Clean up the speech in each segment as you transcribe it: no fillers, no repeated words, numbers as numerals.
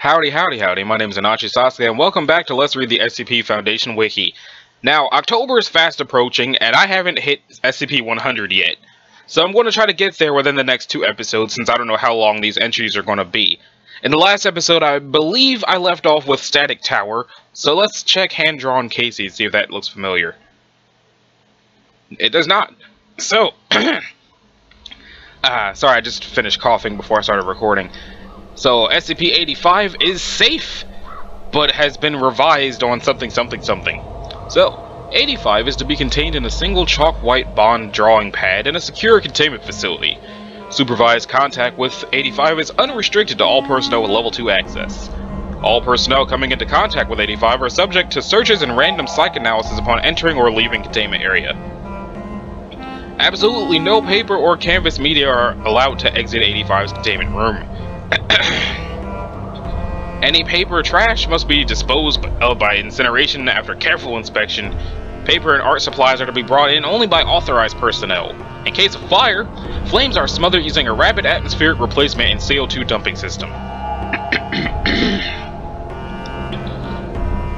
Howdy, howdy, howdy. My name is Anachi Sasuke, and welcome back to Let's Read the SCP Foundation Wiki. Now, October is fast approaching, and I haven't hit SCP-100 yet. So I'm going to try to get there within the next 2 episodes, since I don't know how long these entries are going to be. In the last episode, I believe I left off with Static Tower, so let's check hand-drawn Casey, see if that looks familiar. It does not. So, sorry, I just finished coughing before I started recording. So, SCP-85 is safe, but has been revised on something. So, 85 is to be contained in a single chalk white bond drawing pad in a secure containment facility. Supervised contact with 85 is unrestricted to all personnel with level 2 access. All personnel coming into contact with 85 are subject to searches and random psychoanalysis upon entering or leaving containment area. Absolutely no paper or canvas media are allowed to exit 85's containment room. Any paper or trash must be disposed of by incineration after careful inspection. Paper and art supplies are to be brought in only by authorized personnel. In case of fire, flames are smothered using a rapid atmospheric replacement and CO2 dumping system.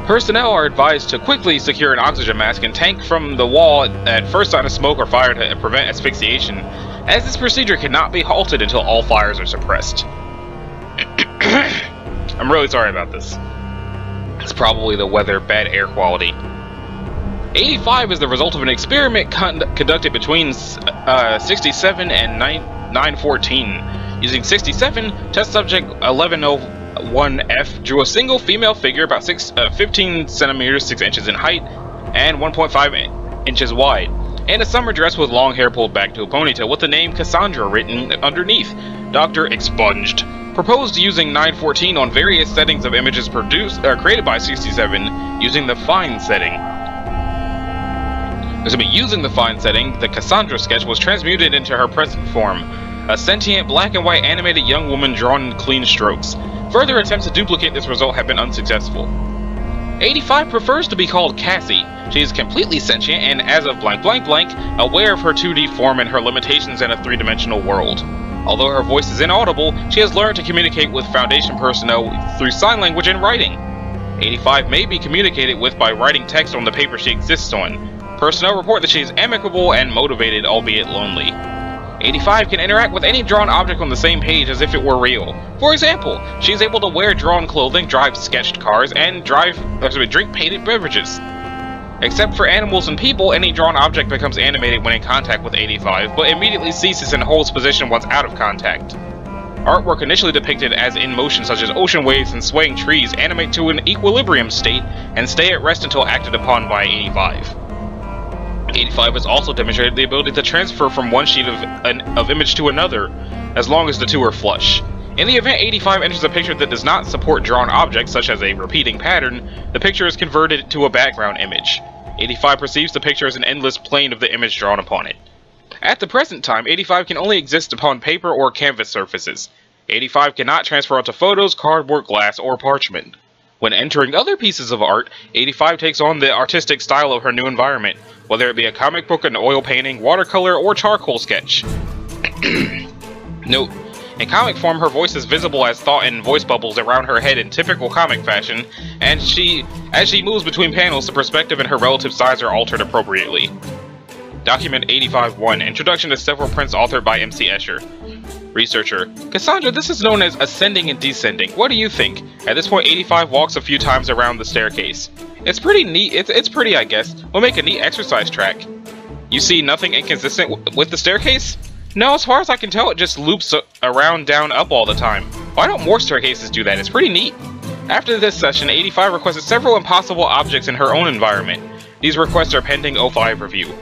Personnel are advised to quickly secure an oxygen mask and tank from the wall at first sign of smoke or fire to prevent asphyxiation, as this procedure cannot be halted until all fires are suppressed. I'm really sorry about this. It's probably the weather, bad air quality. 85 is the result of an experiment conducted between 67 and 914. Using 67, test subject 1101F drew a single female figure about 15 centimeters 6 inches in height and 1.5 inches wide, and a summer dress with long hair pulled back to a ponytail with the name Cassandra written underneath. Dr. Expunged. Proposed using 914 on various settings of images created by 67 using the fine setting. Using the fine setting, the Cassandra sketch was transmuted into her present form, a sentient black and white animated young woman drawn in clean strokes. Further attempts to duplicate this result have been unsuccessful. 85 prefers to be called Cassie. She is completely sentient and, as of blank blank blank, aware of her 2D form and her limitations in a 3-dimensional world. Although her voice is inaudible, she has learned to communicate with Foundation personnel through sign language and writing. 85 may be communicated with by writing text on the paper she exists on. Personnel report that she is amicable and motivated, albeit lonely. 85 can interact with any drawn object on the same page as if it were real. For example, she is able to wear drawn clothing, drive sketched cars, and drink painted beverages. Except for animals and people, any drawn object becomes animated when in contact with 85, but immediately ceases and holds position once out of contact. Artwork initially depicted as in motion, such as ocean waves and swaying trees, animate to an equilibrium state and stay at rest until acted upon by 85. 85 has also demonstrated the ability to transfer from one sheet of image to another, as long as the two are flush. In the event 85 enters a picture that does not support drawn objects, such as a repeating pattern, the picture is converted to a background image. 85 perceives the picture as an endless plane of the image drawn upon it. At the present time, 85 can only exist upon paper or canvas surfaces. 85 cannot transfer onto photos, cardboard, glass, or parchment. When entering other pieces of art, 85 takes on the artistic style of her new environment, whether it be a comic book, an oil painting, watercolor, or charcoal sketch. Note: in comic form, her voice is visible as thought and voice bubbles around her head in typical comic fashion, and as she moves between panels, the perspective and her relative size are altered appropriately. Document 85-1, Introduction to several prints authored by M.C. Escher. Researcher: Cassandra, this is known as ascending and descending. What do you think? At this point, 85 walks a few times around the staircase. It's pretty neat. It's pretty, I guess. We'll make a neat exercise track. You see nothing inconsistent with the staircase? No, as far as I can tell, it just loops around, down, up all the time. Why don't more staircases do that? It's pretty neat. After this session, 85 requested several impossible objects in her own environment. These requests are pending 05 review.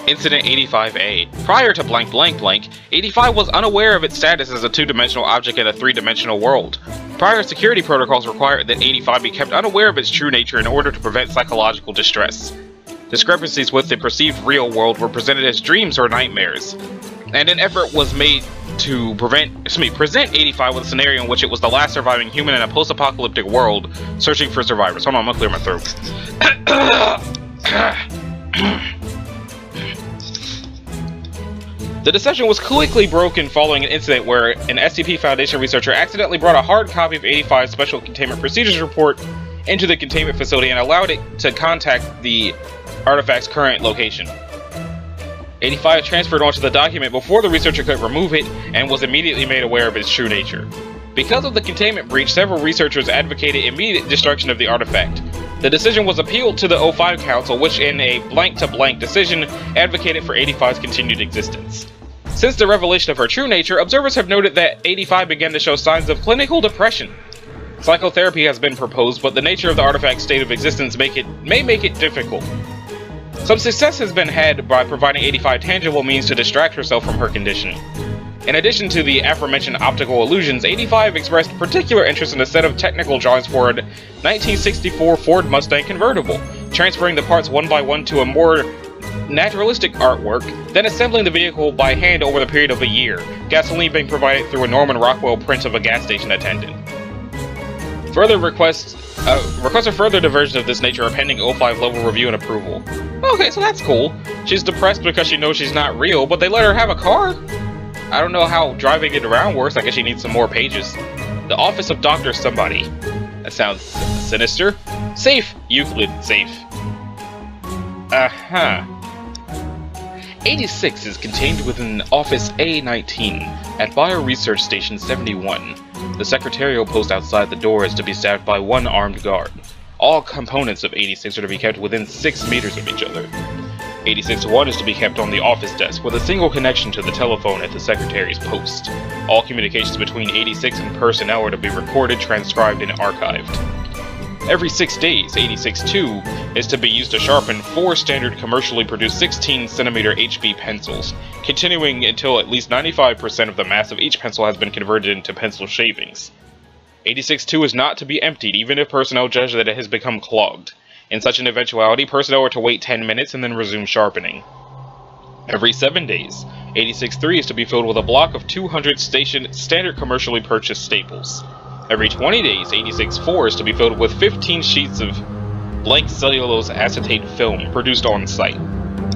Incident 85A. Prior to blank blank blank, 85 was unaware of its status as a 2-dimensional object in a 3-dimensional world. Prior security protocols required that 85 be kept unaware of its true nature in order to prevent psychological distress. Discrepancies with the perceived real world were presented as dreams or nightmares, and an effort was made to present 85 with a scenario in which it was the last surviving human in a post-apocalyptic world, searching for survivors. Hold on, I'm gonna clear my throat. The deception was quickly broken following an incident where an SCP Foundation researcher accidentally brought a hard copy of 85's Special Containment Procedures Report into the containment facility and allowed it to contact the artifact's current location. 85 transferred onto the document before the researcher could remove it and was immediately made aware of its true nature. Because of the containment breach, several researchers advocated immediate destruction of the artifact. The decision was appealed to the O5 Council, which in a blank-to-blank decision advocated for 85's continued existence. Since the revelation of her true nature, observers have noted that 85 began to show signs of clinical depression. Psychotherapy has been proposed, but the nature of the artifact's state of existence may make it difficult. Some success has been had by providing 85 tangible means to distract herself from her condition. In addition to the aforementioned optical illusions, 85 expressed particular interest in a set of technical drawings for a 1964 Ford Mustang convertible, transferring the parts one by one to a more naturalistic artwork, then assembling the vehicle by hand over the period of a year, gasoline being provided through a Norman Rockwell print of a gas station attendant. Further requests of further diversions of this nature are pending O5 level review and approval. Okay, so that's cool. She's depressed because she knows she's not real, but they let her have a car? I don't know how driving it around works. I guess she needs some more pages. The Office of Dr. Somebody. That sounds sinister. Safe. Euclid. Safe. 86 is contained within Office A19 at Bioresearch Station 71. The secretarial post outside the door is to be staffed by one armed guard. All components of 86 are to be kept within 6 meters of each other. 86-1 is to be kept on the office desk with a single connection to the telephone at the secretary's post. All communications between 86 and personnel are to be recorded, transcribed, and archived. Every 6 days, 86-2 is to be used to sharpen 4 standard commercially produced 16cm HB pencils, continuing until at least 95% of the mass of each pencil has been converted into pencil shavings. 86-2 is not to be emptied even if personnel judge that it has become clogged. In such an eventuality, personnel are to wait 10 minutes and then resume sharpening. Every 7 days, 86-3 is to be filled with a block of 200 standard commercially purchased staples. Every 20 days, 86-4 is to be filled with 15 sheets of blank cellulose acetate film produced on site.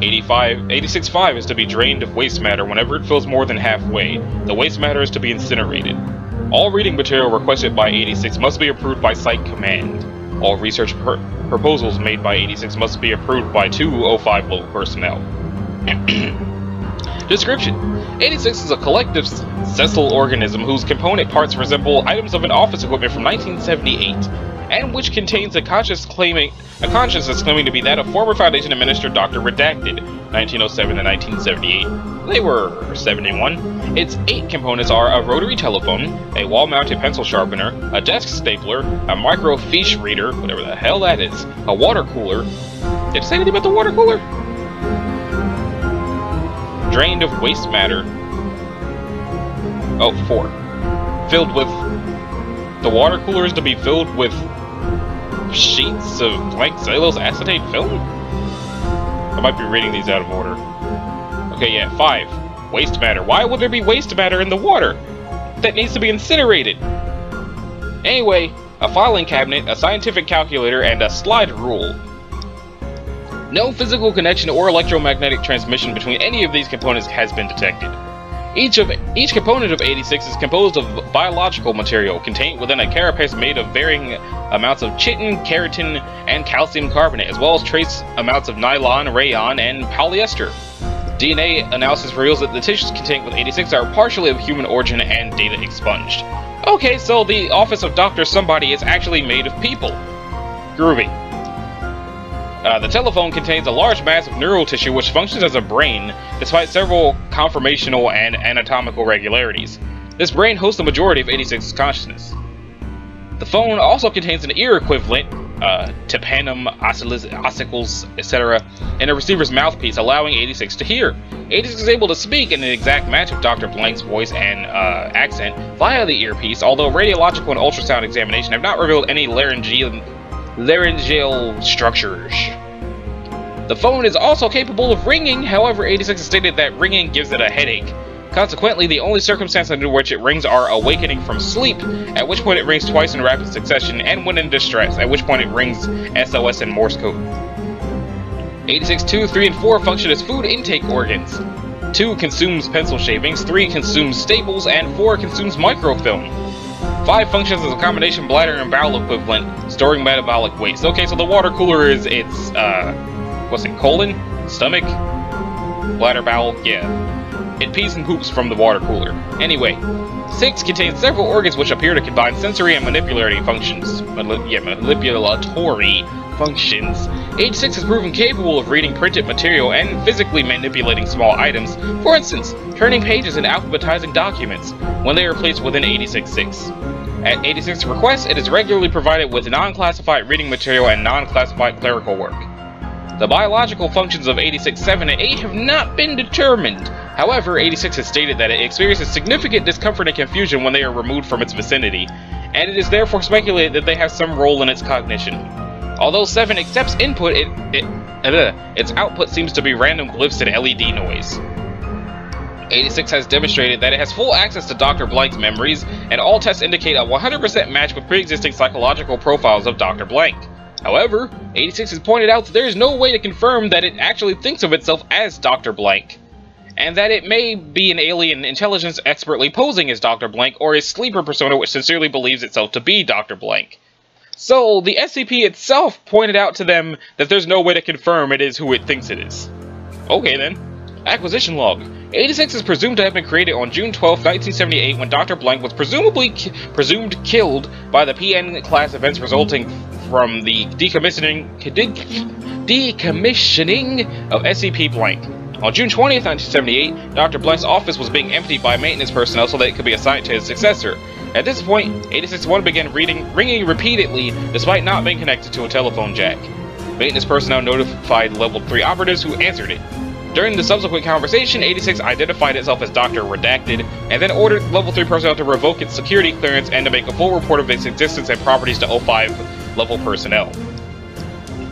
86-5 is to be drained of waste matter whenever it fills more than halfway. The waste matter is to be incinerated. All reading material requested by 86 must be approved by Site Command. All research proposals made by 86 must be approved by 2 O5 level personnel. Description: 86 is a collective sessile organism whose component parts resemble items of an office equipment from 1978, and which contains a consciousness claiming to be that of former Foundation Administrator Dr. Redacted, 1907 to 1978. They were 71. Its 8 components are a rotary telephone, a wall-mounted pencil sharpener, a desk stapler, a microfiche reader, whatever the hell that is, a water cooler. Did it say anything about the water cooler? Drained of waste matter. Oh, 4. Filled with... The water cooler is to be filled with sheets of blank cellulose acetate film? I might be reading these out of order. Okay, yeah, 5. Waste matter. Why would there be waste matter in the water? That needs to be incinerated. Anyway, a filing cabinet, a scientific calculator, and a slide rule. No physical connection or electromagnetic transmission between any of these components has been detected. Each component of 86 is composed of biological material contained within a carapace made of varying amounts of chitin, keratin, and calcium carbonate, as well as trace amounts of nylon, rayon, and polyester. DNA analysis reveals that the tissues contained with 86 are partially of human origin and data expunged. Okay, so the Office of Dr. Somebody is actually made of people. Groovy. The telephone contains a large mass of neural tissue which functions as a brain, despite several conformational and anatomical regularities. This brain hosts the majority of 86's consciousness. The phone also contains an ear equivalent, tympanum, ossicles, etc., in a receiver's mouthpiece, allowing 86 to hear. 86 is able to speak in an exact match of Dr. Blank's voice and accent via the earpiece, although radiological and ultrasound examination have not revealed any laryngeal structures. The phone is also capable of ringing, however 86 has stated that ringing gives it a headache. Consequently, the only circumstances under which it rings are awakening from sleep, at which point it rings twice in rapid succession, and when in distress, at which point it rings SOS in Morse code. 86-2, 3, and 4 function as food intake organs. 2 consumes pencil shavings, 3 consumes staples, and 4 consumes microfilm. 5 functions as a combination bladder and bowel equivalent, storing metabolic waste. Okay, so the water cooler is its, what's it, colon? Stomach? Bladder, bowel? Yeah. It pees and poops from the water cooler. Anyway, 6 contains several organs which appear to combine sensory and manipulatory functions. Manipulatory functions. 86 is proven capable of reading printed material and physically manipulating small items, for instance, turning pages and alphabetizing documents, when they are placed within 86-6. At 86's request, it is regularly provided with non-classified reading material and non-classified clerical work. The biological functions of 86-7 and 8 have not been determined. However, 86 has stated that it experiences significant discomfort and confusion when they are removed from its vicinity, and it is therefore speculated that they have some role in its cognition. Although 7 accepts input, its output seems to be random glyphs and LED noise. 86 has demonstrated that it has full access to Dr. Blank's memories, and all tests indicate a 100% match with pre-existing psychological profiles of Dr. Blank. However, 86 has pointed out that there is no way to confirm that it actually thinks of itself as Dr. Blank, and that it may be an alien intelligence expertly posing as Dr. Blank, or a sleeper persona which sincerely believes itself to be Dr. Blank. So, the SCP itself pointed out to them that there's no way to confirm it is who it thinks it is. Okay then. Acquisition log. 86 is presumed to have been created on June 12, 1978, when Dr. Blank was presumed killed by the PN class events resulting from the decommissioning of SCP Blank. On June 20th, 1978, Dr. Blank's office was being emptied by maintenance personnel so that it could be assigned to his successor. At this point, 86-1 began ringing repeatedly despite not being connected to a telephone jack. Maintenance personnel notified Level 3 operatives who answered it. During the subsequent conversation, 86 identified itself as Dr. Redacted, and then ordered Level 3 personnel to revoke its security clearance and to make a full report of its existence and properties to 05 level personnel.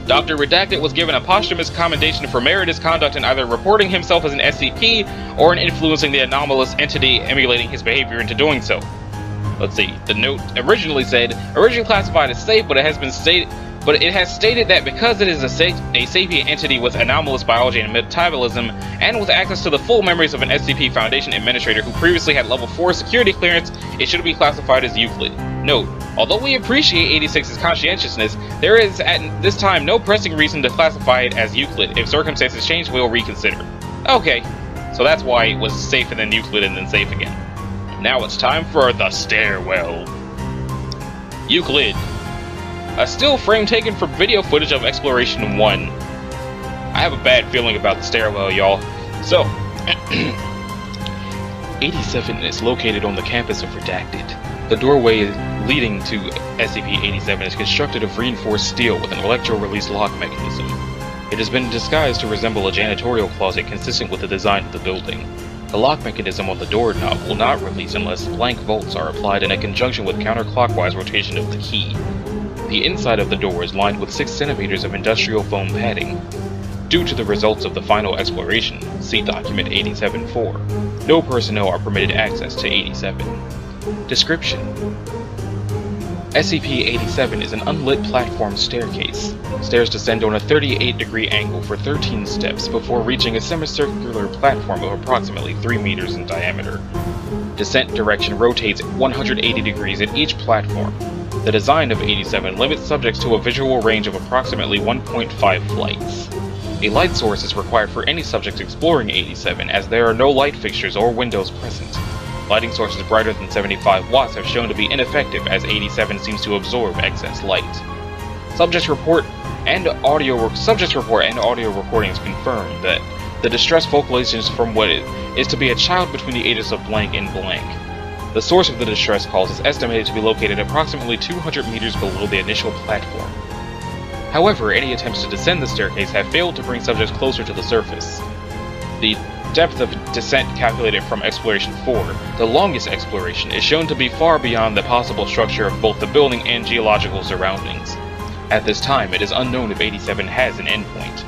Dr. Redacted was given a posthumous commendation for meritorious conduct in either reporting himself as an SCP or in influencing the anomalous entity emulating his behavior into doing so. Let's see, the note originally classified as safe, but it has stated that because it is a sapient entity with anomalous biology and metabolism, and with access to the full memories of an SCP Foundation administrator who previously had level 4 security clearance, it should be classified as Euclid. Note, although we appreciate 86's conscientiousness, there is at this time no pressing reason to classify it as Euclid. If circumstances change, we'll reconsider. Okay, so that's why it was safe and then Euclid and then safe again. Now it's time for the stairwell. Euclid. A still frame taken from video footage of Exploration 1. I have a bad feeling about the stairwell, y'all. So, 87 is located on the campus of Redacted. The doorway leading to SCP-87 is constructed of reinforced steel with an electro-release lock mechanism. It has been disguised to resemble a janitorial closet consistent with the design of the building. The lock mechanism on the doorknob will not release unless blank bolts are applied in conjunction with counterclockwise rotation of the key. The inside of the door is lined with 6 centimeters of industrial foam padding. Due to the results of the final exploration, see Document 87-4, no personnel are permitted access to 87. Description: SCP-87 is an unlit platform staircase. Stairs descend on a 38-degree angle for 13 steps before reaching a semicircular platform of approximately 3 meters in diameter. Descent direction rotates 180 degrees at each platform. The design of 87 limits subjects to a visual range of approximately 1.5 flights. A light source is required for any subject exploring 87, as there are no light fixtures or windows present. Lighting sources brighter than 75 watts have shown to be ineffective, as 87 seems to absorb excess light. Subject report and audio recordings confirm that the distress vocalizations from what is to be a child between the ages of blank and blank. The source of the distress calls is estimated to be located approximately 200 meters below the initial platform. However, any attempts to descend the staircase have failed to bring subjects closer to the surface. The depth of descent calculated from Exploration 4, the longest exploration, is shown to be far beyond the possible structure of both the building and geological surroundings. At this time, it is unknown if 87 has an endpoint.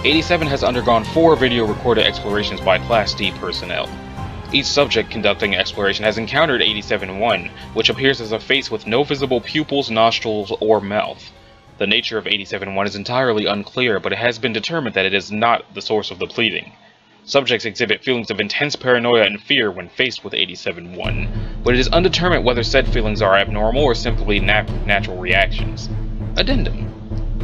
87 has undergone 4 video recorded explorations by Class D personnel. Each subject conducting exploration has encountered 87-1, which appears as a face with no visible pupils, nostrils, or mouth. The nature of 87-1 is entirely unclear, but it has been determined that it is not the source of the bleeding. Subjects exhibit feelings of intense paranoia and fear when faced with 87-1, but it is undetermined whether said feelings are abnormal or simply natural reactions. Addendum.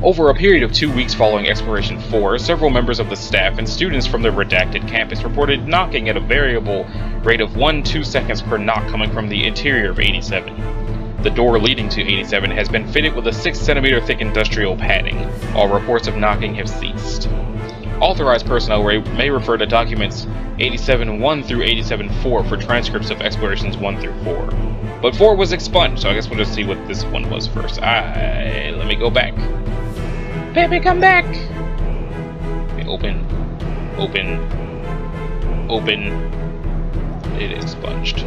Over a period of 2 weeks following Exploration 4, several members of the staff and students from the redacted campus reported knocking at a variable rate of 1-2 seconds per knock coming from the interior of 87. The door leading to 87 has been fitted with a 6 cm thick industrial padding. All reports of knocking have ceased. Authorized personnel may refer to documents 87-1 through 87-4 for transcripts of Explorations 1 through 4. But 4 was expunged, so I guess we'll just see what this one was first. Let me go back. Baby, come back! Okay, open. It is expunged.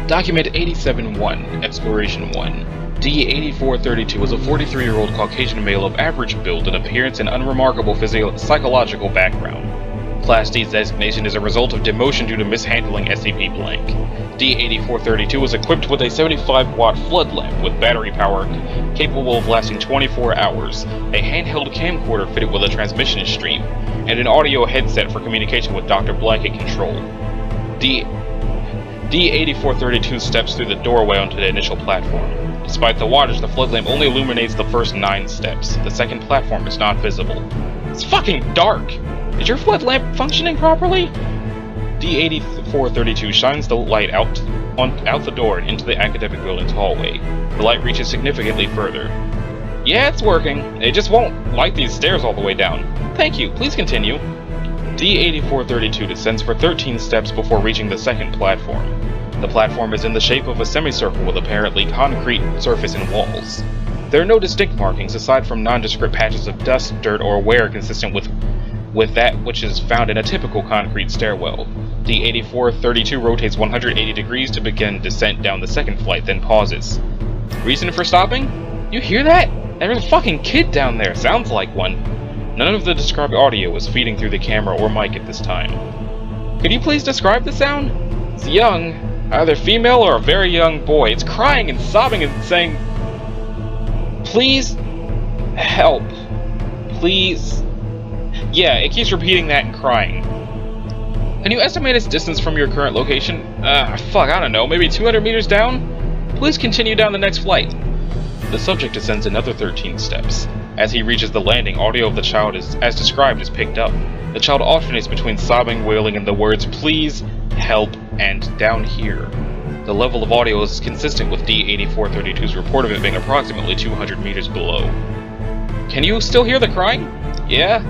Document 87-1, Exploration 1. D-8432 is a 43-year-old Caucasian male of average build and appearance and unremarkable psychological background. Class D's designation is a result of demotion due to mishandling SCP blank. D-8432 is equipped with a 75-watt flood lamp with battery power capable of lasting 24 hours, a handheld camcorder fitted with a transmission stream, and an audio headset for communication with Dr. Blank at control. D-8432 steps through the doorway onto the initial platform. Despite the wattage, the flood lamp only illuminates the first 9 steps. The second platform is not visible. It's fucking dark! Is your flood lamp functioning properly? D-8432 shines the light out the door and into the academic building's hallway. The light reaches significantly further. Yeah, it's working. It just won't light these stairs all the way down. Thank you. Please continue. D-8432 descends for 13 steps before reaching the second platform. The platform is in the shape of a semicircle with apparently concrete surface and walls. There are no distinct markings aside from nondescript patches of dust, dirt, or wear consistent with that which is found in a typical concrete stairwell. D-8432 rotates 180 degrees to begin descent down the second flight, then pauses. Reason for stopping? You hear that? There's a fucking kid down there. Sounds like one. None of the described audio is feeding through the camera or mic at this time. Could you please describe the sound? It's young, either female or a very young boy. It's crying and sobbing and saying, "Please help. Please." Yeah, it keeps repeating that and crying. Can you estimate its distance from your current location? Fuck, I don't know, maybe 200 meters down? Please continue down the next flight. The subject descends another 13 steps. As he reaches the landing, audio of the child as described is picked up. The child alternates between sobbing, wailing, and the words, "Please, help," and "down here." The level of audio is consistent with D-8432's report of it being approximately 200 meters below. Can you still hear the crying? Yeah?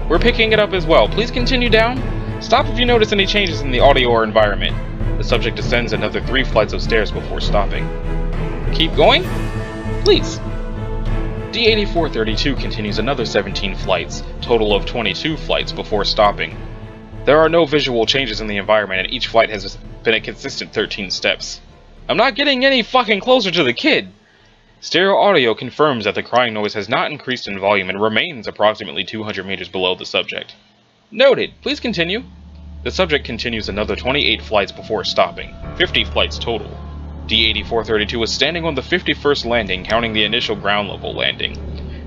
We're picking it up as well. Please continue down. Stop if you notice any changes in the audio or environment. The subject descends another 3 flights of stairs before stopping. Keep going? Please. D-8432 continues another 17 flights, total of 22 flights before stopping. There are no visual changes in the environment and each flight has been a consistent 13 steps. I'm not getting any fucking closer to the kid! Stereo audio confirms that the crying noise has not increased in volume and remains approximately 200 meters below the subject. Noted. Please continue. The subject continues another 28 flights before stopping. 50 flights total. D-8432 is standing on the 51st landing, counting the initial ground level landing.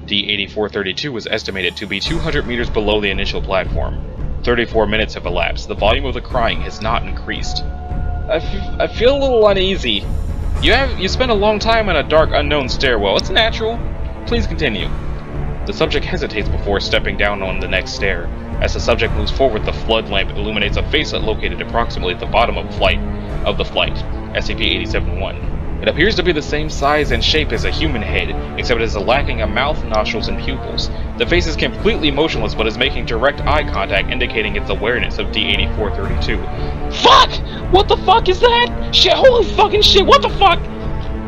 D-8432 is estimated to be 200 meters below the initial platform. 34 minutes have elapsed. The volume of the crying has not increased. I feel a little uneasy. You spent a long time in a dark, unknown stairwell. It's natural. Please continue. The subject hesitates before stepping down on the next stair. As the subject moves forward, the flood lamp illuminates a facelet located approximately at the bottom of the flight, SCP-87-1. It appears to be the same size and shape as a human head, except it is lacking a mouth, nostrils, and pupils. The face is completely motionless but is making direct eye contact, indicating its awareness of D-8432. Fuck! What the fuck is that? Shit, holy fucking shit, what the fuck?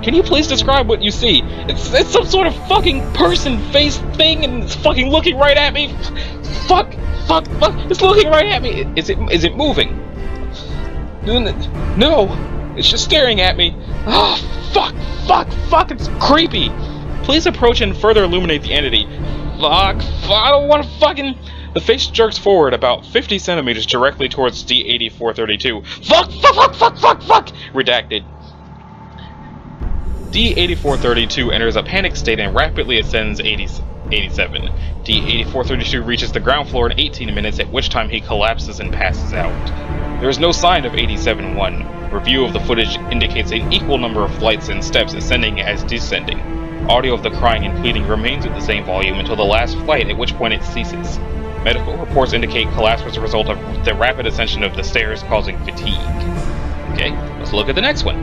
Can you please describe what you see? It's some sort of fucking person face thing and it's fucking looking right at me. Fuck, it's looking right at me. Is it moving? No, it's just staring at me. Oh, fuck, it's creepy. Please approach and further illuminate the entity. Fuck, I don't want to fucking... The face jerks forward about 50 centimeters directly towards D-8432. Fuck! Redacted. D-8432 enters a panic state and rapidly ascends 87. D-8432 reaches the ground floor in 18 minutes, at which time he collapses and passes out. There is no sign of 87-1. Review of the footage indicates an equal number of flights and steps ascending as descending. Audio of the crying and pleading remains at the same volume until the last flight, at which point it ceases. Medical reports indicate collapse was a result of the rapid ascension of the stairs causing fatigue. Okay, let's look at the next one.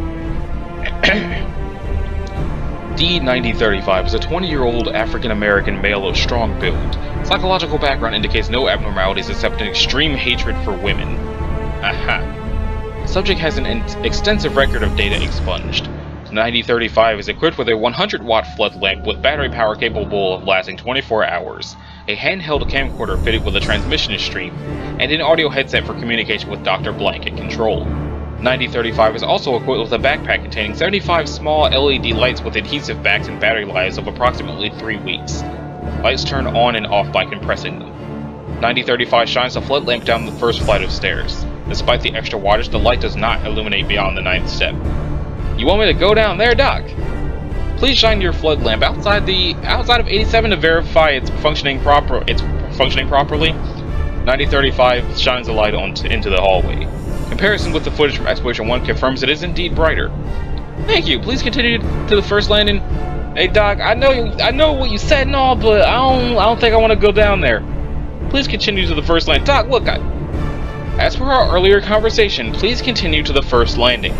D-9035 is a 20-year-old African-American male of strong build. Psychological background indicates no abnormalities except an extreme hatred for women. Aha. Subject has an extensive record of data expunged. 9035 is equipped with a 100-watt flood lamp with battery power capable of lasting 24 hours, a handheld camcorder fitted with a transmission stream, and an audio headset for communication with Dr. Blank at control. 9035 is also equipped with a backpack containing 75 small LED lights with adhesive backs and battery lives of approximately 3 weeks. Lights turn on and off by compressing them. 9035 shines the flood lamp down the first flight of stairs. Despite the extra wattage, the light does not illuminate beyond the 9th step. You want me to go down there, Doc? Please shine your flood lamp outside of 87 to verify it's functioning properly. 9035 shines the light into the hallway. Comparison with the footage from Exploration 1 confirms it is indeed brighter. Thank you. Please continue to the first landing. Hey, Doc, I know what you said and all, but I don't think I want to go down there. Please continue to the first landing. Doc, look, as per our earlier conversation, please continue to the first landing.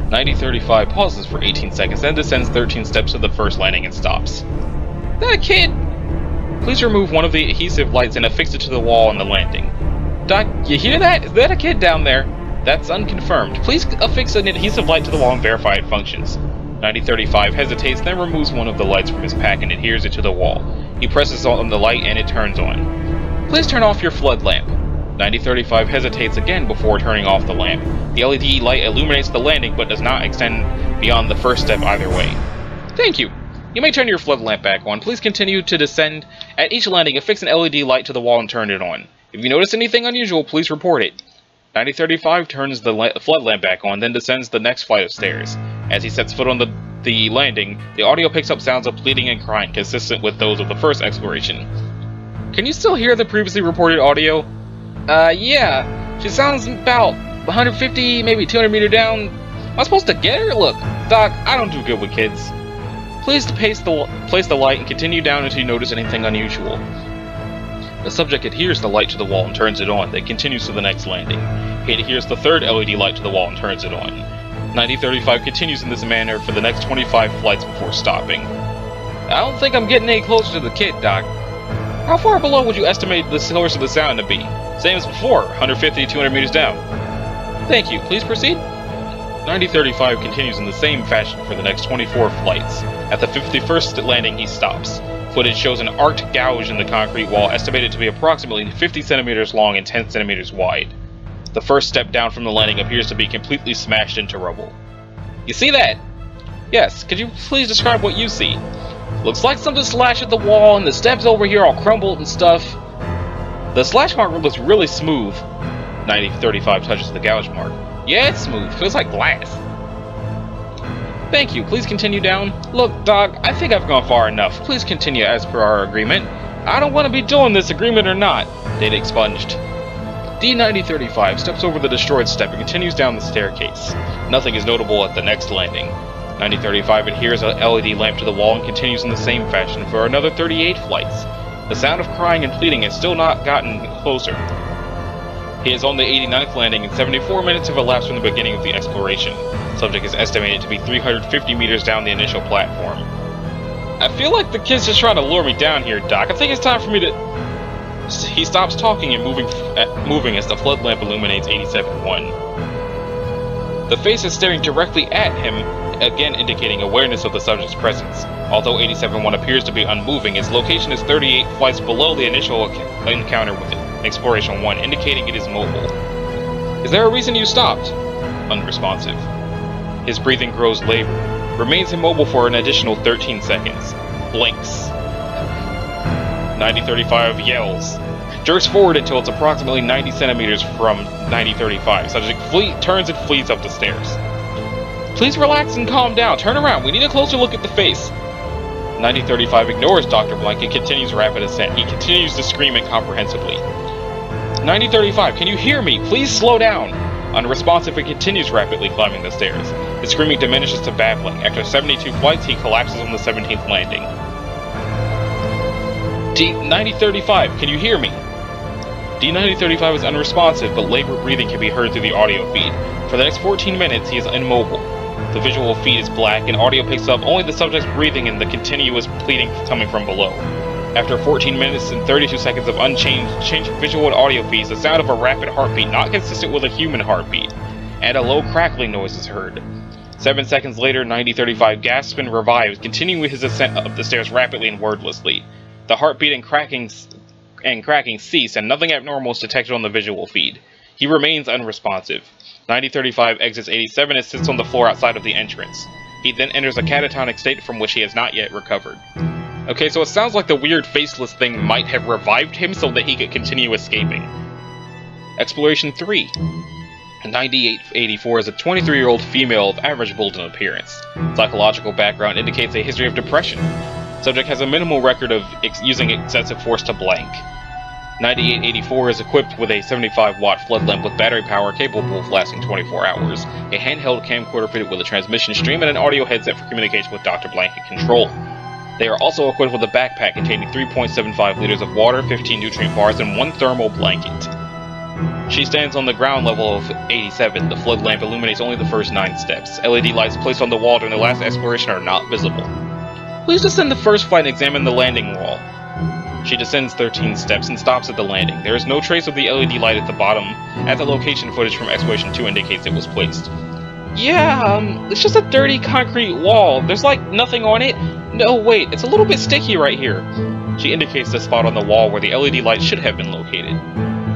9035 pauses for 18 seconds, then descends 13 steps to the first landing and stops. That a kid? Please remove one of the adhesive lights and affix it to the wall on the landing. Doc, you hear that? Is that a kid down there? That's unconfirmed. Please affix an adhesive light to the wall and verify it functions. 9035 hesitates, then removes one of the lights from his pack and adheres it to the wall. He presses on the light and it turns on. Please turn off your flood lamp. 9035 hesitates again before turning off the lamp. The LED light illuminates the landing but does not extend beyond the first step either way. Thank you. You may turn your flood lamp back on. Please continue to descend. At each landing, affix an LED light to the wall and turn it on. If you notice anything unusual, please report it. 9035 turns the flood lamp back on, then descends the next flight of stairs. As he sets foot on the landing, the audio picks up sounds of pleading and crying, consistent with those of the first exploration. Can you still hear the previously reported audio? Yeah. She sounds about 150, maybe 200 meters down. Am I supposed to get her? Look, Doc, I don't do good with kids. Please place the light and continue down until you notice anything unusual. The subject adheres the light to the wall and turns it on, then continues to the next landing. He adheres the third LED light to the wall and turns it on. 9035 continues in this manner for the next 25 flights before stopping. I don't think I'm getting any closer to the kid, Doc. How far below would you estimate the source of the sound to be? Same as before, 150 to 200 meters down. Thank you. Please proceed. 9035 continues in the same fashion for the next 24 flights. At the 51st landing, he stops. Footage shows an arced gouge in the concrete wall estimated to be approximately 50 centimeters long and 10 centimeters wide. The first step down from the landing appears to be completely smashed into rubble. You see that? Yes. Could you please describe what you see? Looks like something slashed at the wall and the steps over here all crumbled and stuff. The slash mark looks really smooth. 9035 touches the gouge mark. Yeah, it's smooth. Feels like glass. Thank you. Please continue down. Look, Doc, I think I've gone far enough. Please continue as per our agreement. I don't want to be doing this, agreement or not. Data expunged. D-9035 steps over the destroyed step and continues down the staircase. Nothing is notable at the next landing. 9035 adheres a LED lamp to the wall and continues in the same fashion for another 38 flights. The sound of crying and pleading has still not gotten closer. He is on the 89th landing and 74 minutes have elapsed from the beginning of the exploration. Subject is estimated to be 350 meters down the initial platform. I feel like the kid's just trying to lure me down here, Doc. I think it's time for me to... He stops talking and moving as the flood lamp illuminates 87-1. The face is staring directly at him, again indicating awareness of the subject's presence. Although 87-1 appears to be unmoving, its location is 38 flights below the initial encounter with Exploration 1, indicating it is mobile. Is there a reason you stopped? Unresponsive. His breathing grows labored. Remains immobile for an additional 13 seconds. Blinks. 9035 yells. Jerks forward until it's approximately 90 centimeters from 9035. Subject turns and flees up the stairs. Please relax and calm down. Turn around. We need a closer look at the face. 9035 ignores Dr. Blank and continues rapid ascent. He continues to scream incomprehensibly. 9035, can you hear me? Please slow down! Unresponsive, he continues rapidly climbing the stairs. His screaming diminishes to babbling. After 72 flights, he collapses on the 17th landing. 9035, can you hear me? D9035 is unresponsive, but labored breathing can be heard through the audio feed. For the next 14 minutes, he is immobile. The visual feed is black, and audio picks up only the subject's breathing and the continuous pleading coming from below. After 14 minutes and 32 seconds of changed visual and audio feeds, the sound of a rapid heartbeat not consistent with a human heartbeat, and a low crackling noise is heard. 7 seconds later, 9035 gasps and revives, continuing his ascent up the stairs rapidly and wordlessly. The heartbeat and cracking cease, and nothing abnormal is detected on the visual feed. He remains unresponsive. 9035 exits 87 and sits on the floor outside of the entrance. He then enters a catatonic state from which he has not yet recovered. Okay, so it sounds like the weird faceless thing might have revived him so that he could continue escaping. Exploration 3. 9884 is a 23-year-old female of average build and appearance. Psychological background indicates a history of depression. Subject has a minimal record of using excessive force to blank. 9884 is equipped with a 75-watt flood lamp with battery power capable of lasting 24 hours, a handheld camcorder fitted with a transmission stream, and an audio headset for communication with Dr. Blank and control. They are also equipped with a backpack containing 3.75 liters of water, 15 nutrient bars, and 1 thermal blanket. She stands on the ground level of 87. The flood lamp illuminates only the first 9 steps. LED lights placed on the wall during the last exploration are not visible. Please descend the first flight and examine the landing wall. She descends 13 steps and stops at the landing. There is no trace of the LED light at the bottom, as the location footage from Exploration 2 indicates it was placed. Yeah, it's just a dirty concrete wall. There's like nothing on it. No, wait, it's a little bit sticky right here. She indicates the spot on the wall where the LED light should have been located.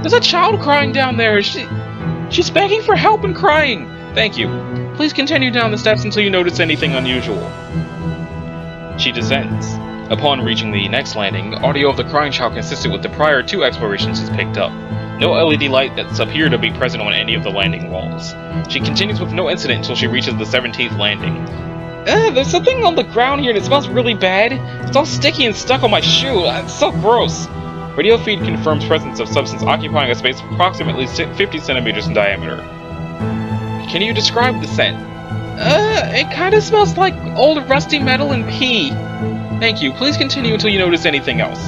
There's a child crying down there. She's begging for help and crying. Thank you. Please continue down the steps until you notice anything unusual. She descends. Upon reaching the next landing, audio of the crying child consistent with the prior 2 explorations is picked up. No LED light that's appear to be present on any of the landing walls. She continues with no incident until she reaches the 17th landing. There's something on the ground here and it smells really bad. It's all sticky and stuck on my shoe. It's so gross. Radio feed confirms presence of substance occupying a space of approximately 50 centimeters in diameter. Can you describe the scent? It kinda smells like old rusty metal and pee. Thank you. Please continue until you notice anything else.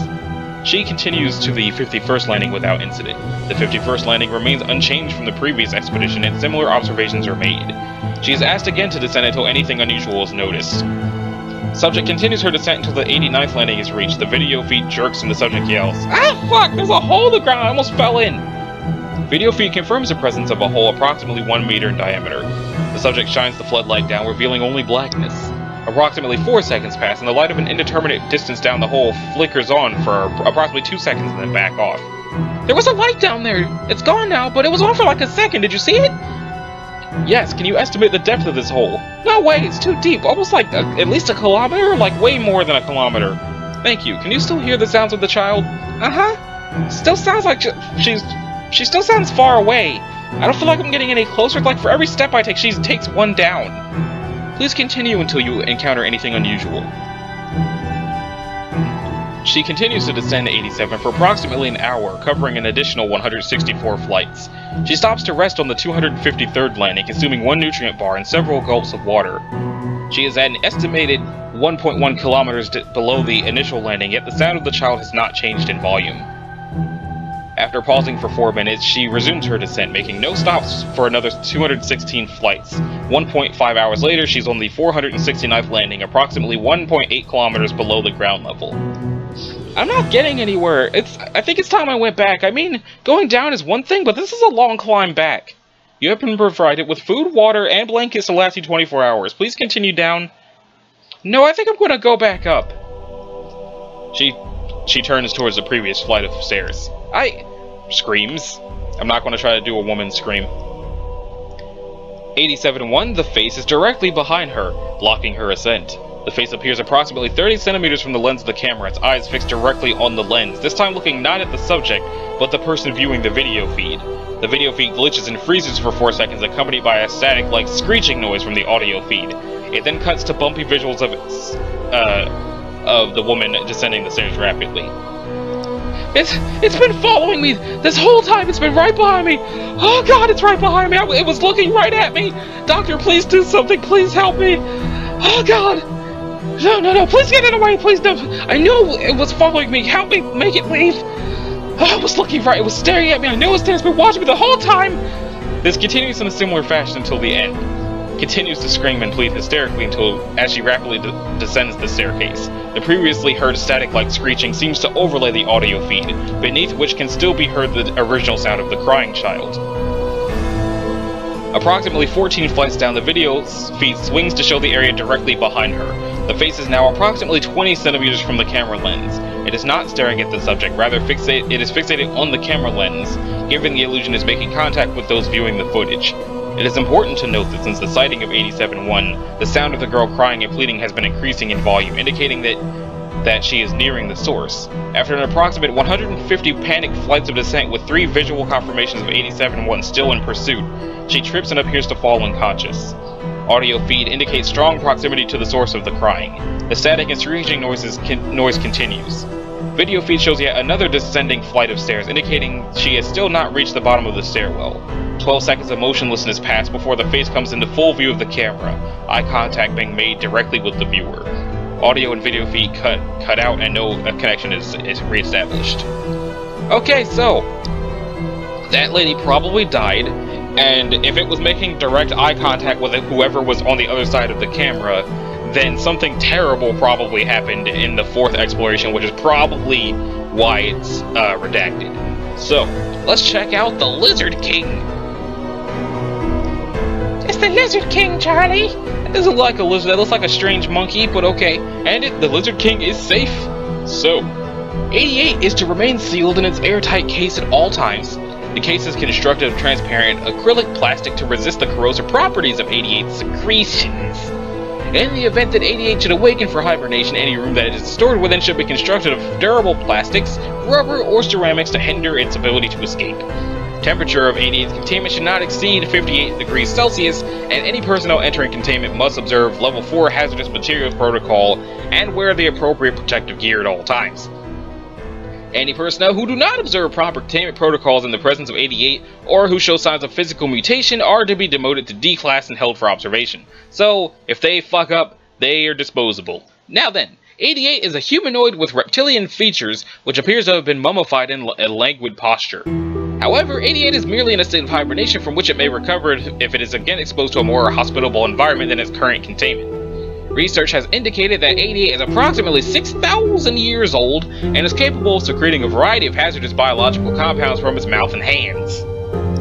She continues to the 51st landing without incident. The 51st landing remains unchanged from the previous expedition and similar observations are made. She is asked again to descend until anything unusual is noticed. Subject continues her descent until the 89th landing is reached. The video feed jerks and the subject yells, "Ah, fuck! There's a hole in the ground! I almost fell in!" Video feed confirms the presence of a hole approximately 1 meter in diameter. The subject shines the floodlight down, revealing only blackness. Approximately 4 seconds pass, and the light of an indeterminate distance down the hole flickers on for approximately 2 seconds and then back off. There was a light down there! It's gone now, but it was on for like a second. Did you see it? Yes, can you estimate the depth of this hole? No way, it's too deep. Almost like at least a kilometer? Like way more than a kilometer. Thank you. Can you still hear the sounds of the child? Uh-huh. Still sounds like she still sounds far away. I don't feel like I'm getting any closer. Like for every step I take, she takes one down. Please continue until you encounter anything unusual. She continues to descend to 87 for approximately an hour, covering an additional 164 flights. She stops to rest on the 253rd landing, consuming 1 nutrient bar and several gulps of water. She is at an estimated 1.1 kilometers below the initial landing, yet the sound of the child has not changed in volume. After pausing for 4 minutes, she resumes her descent, making no stops for another 216 flights. 1.5 hours later, she's on the 469th landing, approximately 1.8 kilometers below the ground level. I'm not getting anywhere. I think it's time I went back. I mean, going down is one thing, but this is a long climb back. You have been provided with food, water, and blankets to last you 24 hours. Please continue down. No, I think I'm going to go back up. She turns towards the previous flight of stairs. Screams. I'm not going to try to do a woman's scream. 87-1, the face is directly behind her, blocking her ascent. The face appears approximately 30 centimeters from the lens of the camera, its eyes fixed directly on the lens, this time looking not at the subject, but the person viewing the video feed. The video feed glitches and freezes for 4 seconds, accompanied by a static-like screeching noise from the audio feed. It then cuts to bumpy visuals of of the woman descending the stairs rapidly. It's been following me this whole time. It's been right behind me. Oh God, it's right behind me. It was looking right at me. Doctor, please do something. Please help me. Oh God. No. Please get it away. Please no. I knew it was following me. Help me make it leave. Oh, it was looking right. It was staring at me. I knew it was there. It's been watching me the whole time. This continues in a similar fashion until the end. Continues to scream and plead hysterically as she rapidly descends the staircase. The previously heard static-like screeching seems to overlay the audio feed, beneath which can still be heard the original sound of the crying child. Approximately 14 flights down, the video feed swings to show the area directly behind her. The face is now approximately 20 centimeters from the camera lens. It is not staring at the subject, rather it is fixated on the camera lens, giving the illusion it is making contact with those viewing the footage. It is important to note that since the sighting of 87-1, the sound of the girl crying and pleading has been increasing in volume, indicating that she is nearing the source. After an approximate 150 panicked flights of descent with 3 visual confirmations of 87-1 still in pursuit, she trips and appears to fall unconscious. Audio feed indicates strong proximity to the source of the crying. The static and screeching noise continues. Video feed shows yet another descending flight of stairs, indicating she has still not reached the bottom of the stairwell. 12 seconds of motionlessness pass before the face comes into full view of the camera, eye contact being made directly with the viewer. Audio and video feed cut out and no connection is reestablished. Okay, so that lady probably died, and if it was making direct eye contact with whoever was on the other side of the camera, then something terrible probably happened in the 4th exploration, which is probably why it's redacted. So, let's check out the Lizard King. It's the Lizard King, Charlie! That doesn't look like a lizard, that looks like a strange monkey, but okay. And the Lizard King is safe. So, 88 is to remain sealed in its airtight case at all times. The case is constructed of transparent acrylic plastic to resist the corrosive properties of 88's secretions. In the event that 88 should awaken for hibernation, any room that it is stored within should be constructed of durable plastics, rubber, or ceramics to hinder its ability to escape. Temperature of 88's containment should not exceed 58 degrees Celsius, and any personnel entering containment must observe Level 4 Hazardous Materials Protocol and wear the appropriate protective gear at all times. Any personnel who do not observe proper containment protocols in the presence of 88 or who show signs of physical mutation are to be demoted to D class and held for observation. So, if they fuck up, they are disposable. Now then, 88 is a humanoid with reptilian features which appears to have been mummified in a languid posture. However, 88 is merely in a state of hibernation from which it may recover if it is again exposed to a more hospitable environment than its current containment. Research has indicated that 88 is approximately 6,000 years old and is capable of secreting a variety of hazardous biological compounds from its mouth and hands.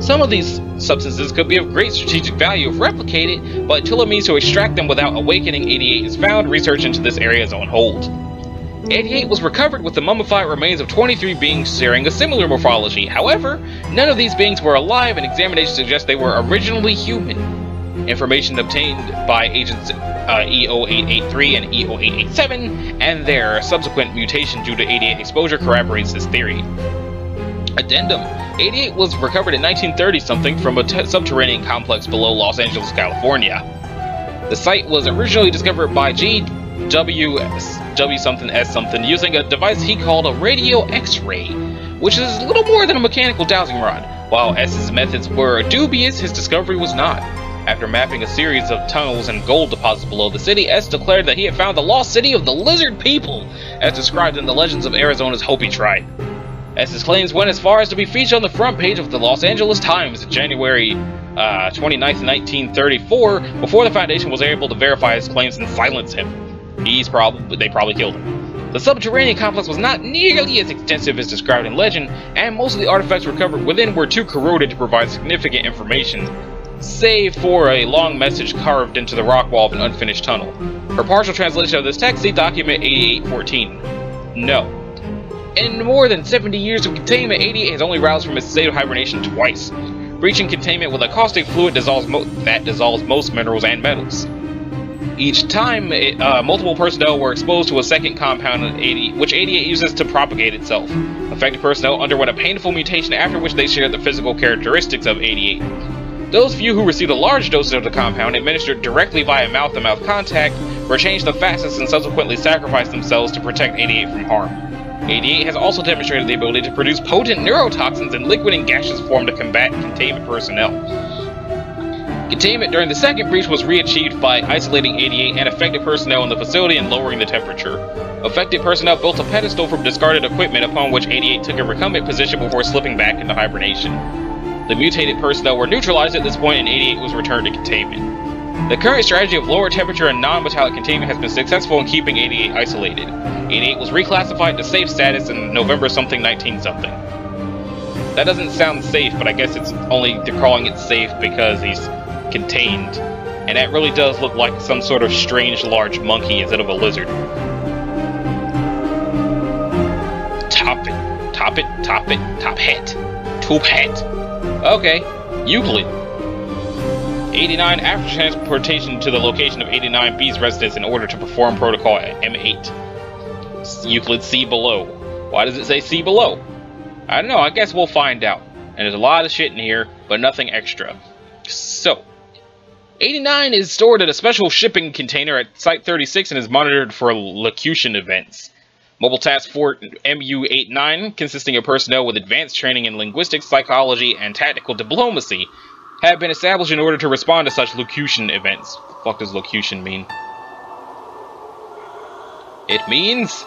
Some of these substances could be of great strategic value if replicated, but until a means to extract them without awakening 88 is found, research into this area is on hold. 88 was recovered with the mummified remains of 23 beings sharing a similar morphology. However, none of these beings were alive, and examination suggests they were originally human. Information obtained by agents E0883 and E0887 and their subsequent mutation due to 88 exposure corroborates this theory. Addendum: 88 was recovered in 1930-something from a subterranean complex below Los Angeles, California. The site was originally discovered by W something using a device he called a radio X-ray, which is little more than a mechanical dowsing rod. While S's methods were dubious, his discovery was not. After mapping a series of tunnels and gold deposits below the city, S declared that he had found the lost city of the Lizard People, as described in the legends of Arizona's Hopi tribe. S's claims went as far as to be featured on the front page of the Los Angeles Times, January 29th, 1934, before the Foundation was able to verify his claims and silence him. They probably killed him. The subterranean complex was not nearly as extensive as described in legend, and most of the artifacts recovered within were too corroded to provide significant information, save for a long message carved into the rock wall of an unfinished tunnel. For partial translation of this text, see document 8814. No. In more than 70 years of containment, 88 has only roused from its state of hibernation twice. Breaching containment with a caustic fluid dissolves most minerals and metals. Each time, multiple personnel were exposed to a second compound, which 88 uses to propagate itself. Affected personnel underwent a painful mutation after which they shared the physical characteristics of 88. Those few who received a large dose of the compound, administered directly via mouth-to-mouth contact, were changed the fastest and subsequently sacrificed themselves to protect 88 from harm. 88 has also demonstrated the ability to produce potent neurotoxins in liquid and gaseous form to combat containment personnel. Containment during the second breach was re-achieved by isolating 88 and affected personnel in the facility and lowering the temperature. Affected personnel built a pedestal from discarded equipment upon which 88 took a recumbent position before slipping back into hibernation. The mutated personnel were neutralized at this point and 88 was returned to containment. The current strategy of lower temperature and non-metallic containment has been successful in keeping 88 isolated. 88 was reclassified to safe status in November something 19 something. That doesn't sound safe, but I guess it's only they're calling it safe because he's contained. And that really does look like some sort of strange large monkey instead of a lizard. Top it. Top it. Top it. Top hat. Top hat. Okay. Euclid. 89 after transportation to the location of 89B's residence in order to perform protocol M8. Euclid see below. Why does it say see below? I don't know, I guess we'll find out. And there's a lot of shit in here, but nothing extra. So, 89 is stored in a special shipping container at Site 36 and is monitored for locution events. Mobile Task Force MU-89, consisting of personnel with advanced training in linguistics, psychology, and tactical diplomacy, have been established in order to respond to such locution events. What the fuck does locution mean? It means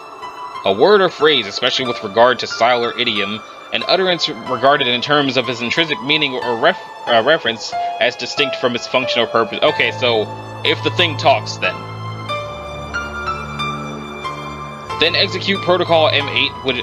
a word or phrase, especially with regard to style or idiom, an utterance regarded in terms of its intrinsic meaning or reference as distinct from its functional purpose. Okay, so if the thing talks, then execute protocol M8 would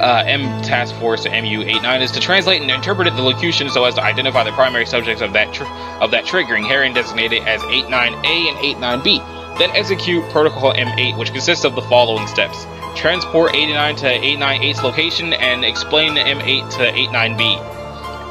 M Task Force MU-89 is to translate and interpret the locution so as to identify the primary subjects of that triggering, herein designated as 89A and 89B. Then execute protocol M8, which consists of the following steps: transport 89 to 898's location and explain M8 to 89B.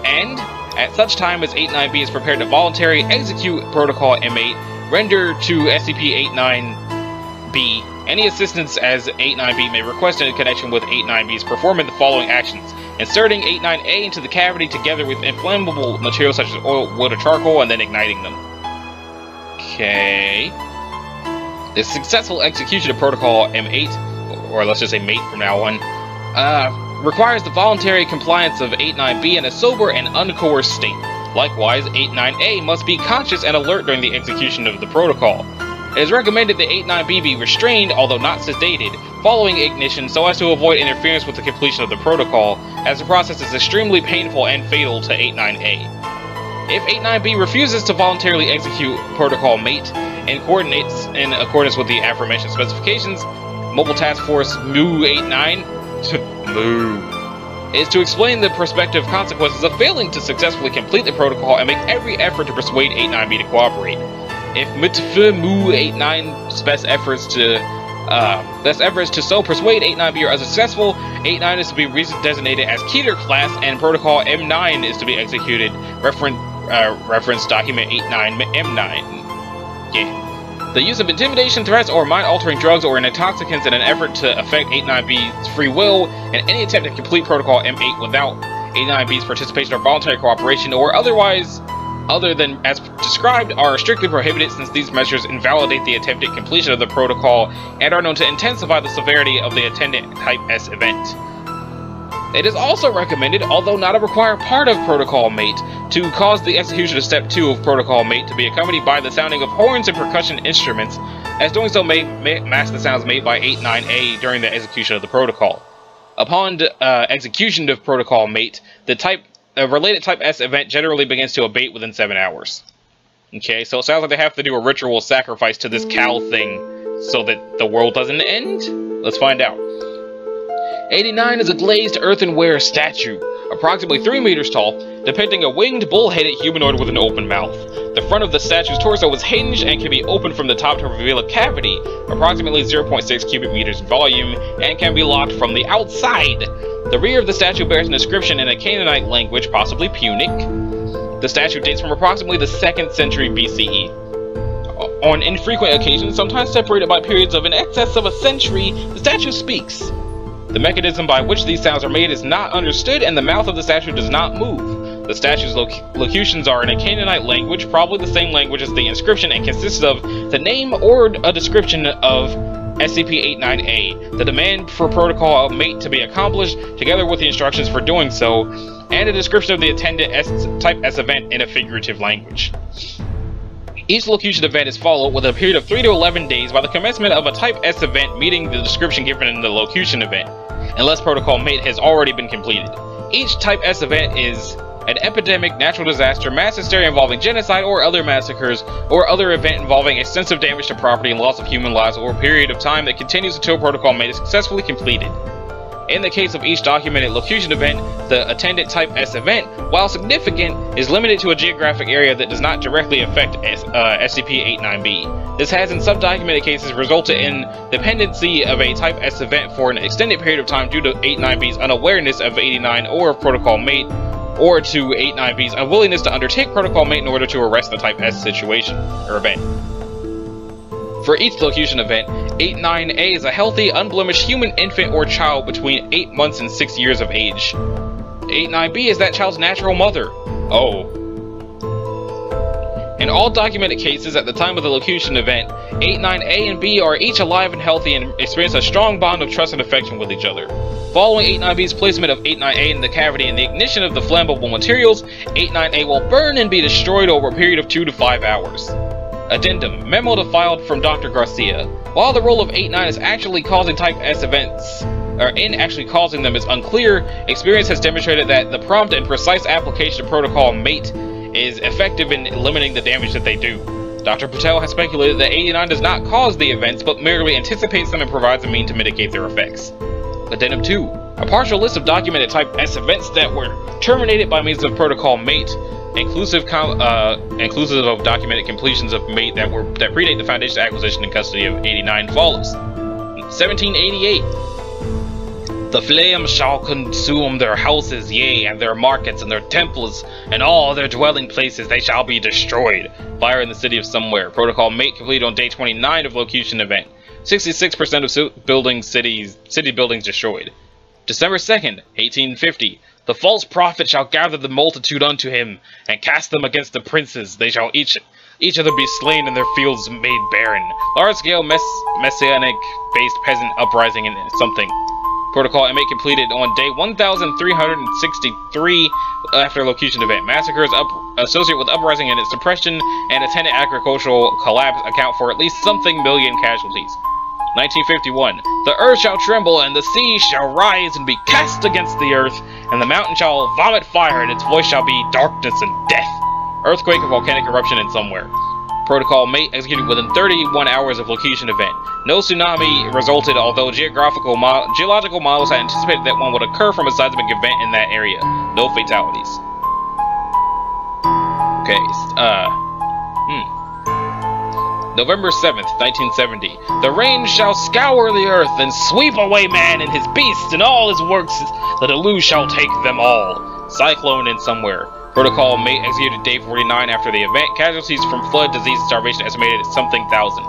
And at such time as 89B is prepared to voluntarily execute protocol M8, render to SCP-89B any assistance as 89B may request in connection with 89B's performing the following actions: inserting 89A into the cavity together with inflammable materials such as oil, wood, or charcoal, and then igniting them. Okay. The successful execution of protocol M8, or let's just say mate from now on, requires the voluntary compliance of 89B in a sober and uncoerced state. Likewise, 89A must be conscious and alert during the execution of the protocol. It is recommended that 89B be restrained, although not sedated, following ignition so as to avoid interference with the completion of the protocol, as the process is extremely painful and fatal to 89A. If 89B refuses to voluntarily execute protocol mate and coordinates in accordance with the aforementioned specifications, Mobile Task Force MU-89 is to explain the prospective consequences of failing to successfully complete the protocol and make every effort to persuade 89B to cooperate. If MU-89's best efforts to so persuade 89B are unsuccessful, 89 is to be designated as Keter class and protocol M9 is to be executed. Reference document 89M9. Yeah. The use of intimidation, threats, or mind-altering drugs or intoxicants in an effort to affect 89B's free will, and any attempt to complete protocol M8 without 89B's participation or voluntary cooperation, or otherwise other than as described, are strictly prohibited, since these measures invalidate the attempted completion of the protocol and are known to intensify the severity of the attendant Type S event. It is also recommended, although not a required part of Protocol Mate, to cause the execution of Step 2 of Protocol Mate to be accompanied by the sounding of horns and percussion instruments, as doing so may mask the sounds made by 89A during the execution of the protocol. Upon execution of Protocol Mate, the related Type S event generally begins to abate within 7 hours. Okay, so it sounds like they have to do a ritual sacrifice to this cow thing so that the world doesn't end? Let's find out. 89 is a glazed earthenware statue, approximately 3 meters tall, depicting a winged, bull-headed humanoid with an open mouth. The front of the statue's torso is hinged and can be opened from the top to reveal a cavity, approximately 0.6 cubic meters in volume, and can be locked from the outside. The rear of the statue bears an inscription in a Canaanite language, possibly Punic. The statue dates from approximately the 2nd century BCE. On infrequent occasions, sometimes separated by periods of in excess of a century, the statue speaks. The mechanism by which these sounds are made is not understood, and the mouth of the statue does not move. The statue's locutions are in a Canaanite language, probably the same language as the inscription, and consists of the name or a description of SCP-89A, the demand for protocol mate to be accomplished, together with the instructions for doing so, and a description of the attendant Type S event in a figurative language. Each locution event is followed with a period of 3 to 11 days by the commencement of a Type S event meeting the description given in the locution event, unless protocol mate has already been completed. Each Type S event is an epidemic, natural disaster, mass hysteria involving genocide or other massacres, or other event involving extensive damage to property and loss of human lives, or a period of time that continues until protocol mate is successfully completed. In the case of each documented locution event, the attendant Type S event, while significant, is limited to a geographic area that does not directly affect SCP-89B. This has, in some documented cases, resulted in the pendency of a Type S event for an extended period of time due to 89B's unawareness of 89 or of protocol mate, or to 89B's unwillingness to undertake protocol mate in order to arrest the Type S situation, or event. For each locution event, 89A is a healthy, unblemished human infant or child between 8 months and 6 years of age. 89B is that child's natural mother. Oh. In all documented cases at the time of the locution event, 89A and B are each alive and healthy and experience a strong bond of trust and affection with each other. Following 89B's placement of 89A in the cavity and the ignition of the flammable materials, 89A will burn and be destroyed over a period of 2 to 5 hours. Addendum. Memo filed from Dr. Garcia. While the role of 89 is actually causing Type S events, or in actually causing them, is unclear, experience has demonstrated that the prompt and precise application of protocol mate is effective in limiting the damage that they do. Dr. Patel has speculated that 89 does not cause the events, but merely anticipates them and provides a means to mitigate their effects. Addendum 2. A partial list of documented Type S events that were terminated by means of protocol mate, inclusive of documented completions of mate that predate the Foundation's acquisition and custody of 89 follows. 1788. The flame shall consume their houses, yea, and their markets, and their temples, and all their dwelling places, they shall be destroyed. Fire in the city of somewhere. Protocol mate completed on day 29 of locution event. 66% of city buildings destroyed. December 2nd, 1850. The false prophet shall gather the multitude unto him, and cast them against the princes. They shall each of them be slain, and their fields made barren. Large-scale messianic-based peasant uprising in something. Protocol mate completed on day 1,363 after locution event. Massacres associated with uprising and its suppression and attendant agricultural collapse account for at least something million casualties. 1951. The earth shall tremble, and the sea shall rise and be cast against the earth, and the mountain shall vomit fire, and its voice shall be darkness and death. Earthquake or volcanic eruption in somewhere. Protocol mate executed within 31 hours of locution event. No tsunami resulted, although geological models had anticipated that one would occur from a seismic event in that area. No fatalities. Okay, November 7th, 1970. The rain shall scour the earth and sweep away man and his beasts and all his works. The deluge shall take them all. Cyclone in somewhere. Protocol mate executed day 49 after the event. Casualties from flood, disease, and starvation estimated at something thousand.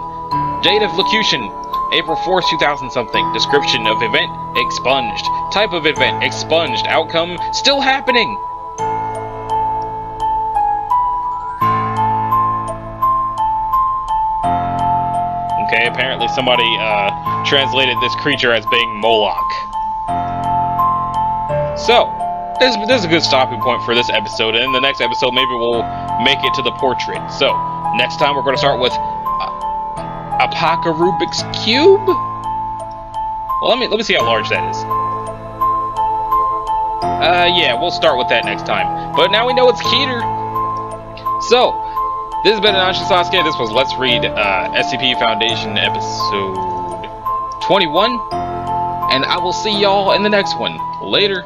Date of locution, April 4th, 2000 something. Description of event, expunged. Type of event, expunged. Outcome, still happening. Okay, apparently somebody translated this creature as being Moloch. So, this is a good stopping point for this episode, and in the next episode maybe we'll make it to the portrait. So, next time we're going to start with Apaka Rubik's Cube? Well, let me see how large that is. Yeah, we'll start with that next time. But now we know it's Keter. So, this has been Anashi Sasuke. This was Let's Read SCP Foundation episode 21. And I will see y'all in the next one. Later.